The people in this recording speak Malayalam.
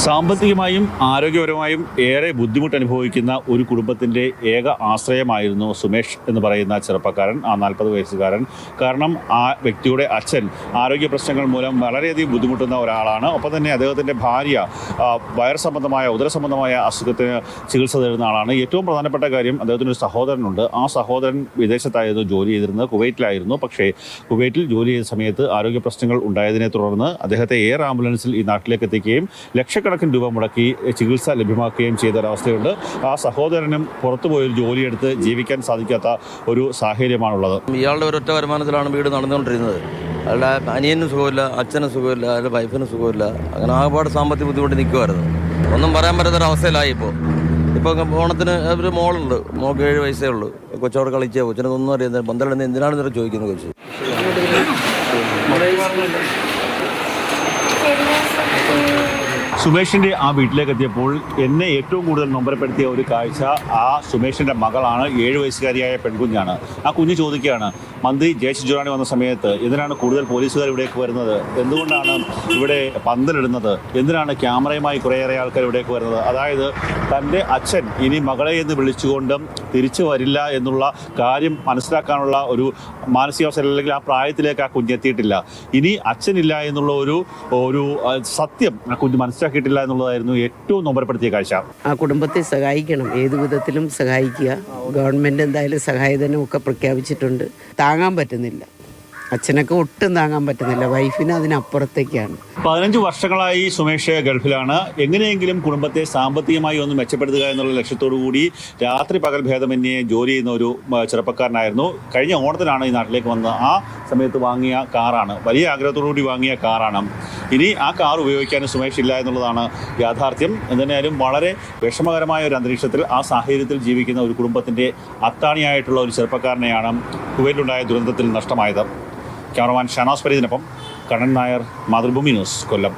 സാമ്പത്തികമായും ആരോഗ്യപരമായും ഏറെ ബുദ്ധിമുട്ട് അനുഭവിക്കുന്ന ഒരു കുടുംബത്തിൻ്റെ ഏക ആശ്രയമായിരുന്നു സുമേഷ് എന്ന് പറയുന്ന ചെറുപ്പക്കാരൻ, ആ 40 വയസ്സുകാരൻ. കാരണം ആ വ്യക്തിയുടെ അച്ഛൻ ആരോഗ്യ പ്രശ്നങ്ങൾ മൂലം വളരെയധികം ബുദ്ധിമുട്ടുന്ന ഒരാളാണ്. ഒപ്പം തന്നെ അദ്ദേഹത്തിൻ്റെ ഭാര്യ വയർ സംബന്ധമായ ഉദര സംബന്ധമായ അസുഖത്തിന് ചികിത്സ തേടുന്ന ആളാണ്. ഏറ്റവും പ്രധാനപ്പെട്ട കാര്യം, അദ്ദേഹത്തിനൊരു സഹോദരനുണ്ട്. ആ സഹോദരൻ വിദേശത്തായിരുന്നു ജോലി ചെയ്തിരുന്നത്, കുവൈറ്റിലായിരുന്നു. പക്ഷേ കുവൈറ്റിൽ ജോലി ചെയ്ത സമയത്ത് ആരോഗ്യ പ്രശ്നങ്ങൾ ഉണ്ടായതിനെ തുടർന്ന് അദ്ദേഹത്തെ എയർ ആംബുലൻസിൽ ഈ നാട്ടിലേക്ക് എത്തിക്കുകയും ലക്ഷക്കണക്കിന് രൂപ മുടക്കി ചികിത്സ ലഭ്യമാക്കുകയും ചെയ്ത ഒരവസ്ഥയുണ്ട്. ആ സഹോദരനും പുറത്തുപോയൊരു ജോലിയെടുത്ത് ജീവിക്കാൻ സാധിക്കാത്ത ഒരു സാഹചര്യമാണുള്ളത്. ഇയാളുടെ ഒരൊറ്റ വരുമാനത്തിലാണ് വീട് നടന്നുകൊണ്ടിരുന്നത്. അയാളുടെ അനിയനും സുഖമില്ല, അച്ഛനും സുഖമില്ല, അയാളുടെ വൈഫിനും സുഖമില്ല. അങ്ങനെ ആകെപ്പാട് സാമ്പത്തിക ബുദ്ധിമുട്ട് നിൽക്കുമായിരുന്നു. ഒന്നും പറയാൻ പറ്റാത്തൊരവസ്ഥയിലായി. ഇപ്പോൾ ഓണത്തിന് ഒരു മോളുണ്ട്, മോൾക്ക് 7 വയസ്സേ ഉള്ളൂ. കൊച്ചോട് കളിക്കുക, കൊച്ചിനൊന്നും അറിയുന്നത് പന്തലെന്ന് എന്തിനാണെന്നൊരു ചോദിക്കുന്നത് കൊച്ചു. സുമേഷിൻ്റെ ആ വീട്ടിലേക്ക് എത്തിയപ്പോൾ എന്നെ ഏറ്റവും കൂടുതൽ നൊമ്പരപ്പെടുത്തിയ ഒരു കാഴ്ച ആ സുമേഷിൻ്റെ മകളാണ്. 7 വയസ്സുകാരിയായ പെൺകുഞ്ഞാണ്. ആ കുഞ്ഞ് ചോദിക്കുകയാണ്, മന്ത്രി ജയശ് ജുറാണി വന്ന സമയത്ത് എന്തിനാണ് കൂടുതൽ പോലീസുകാർ ഇവിടേക്ക് വരുന്നത്, എന്തുകൊണ്ടാണ് ഇവിടെ പന്തലിടുന്നത്, എന്തിനാണ് ക്യാമറയുമായി കുറേയേറെ ആൾക്കാർ ഇവിടേക്ക് വരുന്നത്? അതായത് തൻ്റെ അച്ഛൻ ഇനി മകളെ എന്ന് വിളിച്ചുകൊണ്ടും തിരിച്ചു വരില്ല എന്നുള്ള കാര്യം മനസ്സിലാക്കാനുള്ള ഒരു മാനസികാവസ്ഥ, അല്ലെങ്കിൽ ആ പ്രായത്തിലേക്ക് ആ കുഞ്ഞെത്തിയിട്ടില്ല. ഇനി അച്ഛനില്ല എന്നുള്ള ഒരു സത്യം ആ കുഞ്ഞ് മനസ്സിലാക്കിയിട്ടില്ല എന്നുള്ളതായിരുന്നു ഏറ്റവും നൊമ്പരപ്പെടുത്തിയ കാഴ്ച. ആ കുടുംബത്തെ സഹായിക്കണം, ഏതു വിധത്തിലും സഹായിക്കുക. ഗവൺമെൻറ് എന്തായാലും സഹായധനം ഒക്കെ പ്രഖ്യാപിച്ചിട്ടുണ്ട്. താങ്ങാൻ പറ്റുന്നില്ല, അച്ഛനൊക്കെ ഒട്ടും താങ്ങാൻ പറ്റുന്നില്ല, വൈഫിന് അതിനപ്പുറത്തേക്കാണ്. 15 വർഷങ്ങളായി സുമേഷ് ഗൾഫിലാണ്. എങ്ങനെയെങ്കിലും കുടുംബത്തെ സാമ്പത്തികമായി ഒന്ന് മെച്ചപ്പെടുത്തുക എന്നുള്ള ലക്ഷ്യത്തോടു കൂടി രാത്രി പകൽ ഭേദമന്യേ ജോലി ചെയ്യുന്ന ഒരു ചെറുപ്പക്കാരനായിരുന്നു. കഴിഞ്ഞ ഓണത്തിനാണ് ഈ നാട്ടിലേക്ക് വന്നത്. ആ സമയത്ത് വാങ്ങിയ കാറാണ്, വലിയ ആഗ്രഹത്തോടു കൂടി വാങ്ങിയ കാറാണ്. ഇനി ആ കാർ ഉപയോഗിക്കാൻ സുമേഷ് ഇല്ല എന്നുള്ളതാണ് യാഥാർത്ഥ്യം. എന്തായാലും വളരെ വിഷമകരമായ ഒരു അന്തരീക്ഷത്തിൽ, ആ സാഹചര്യത്തിൽ ജീവിക്കുന്ന ഒരു കുടുംബത്തിൻ്റെ അത്താണിയായിട്ടുള്ള ഒരു ചെറുപ്പക്കാരനെയാണ് കുവൈറ്റിലുണ്ടായ ദുരന്തത്തിൽ നഷ്ടമായത്. ക്യാമറമാൻ ഷാനോസ് ഫരീദിനൊപ്പം കണ്ണൻ നായർ, മാതൃഭൂമി ന്യൂസ്, കൊല്ലം.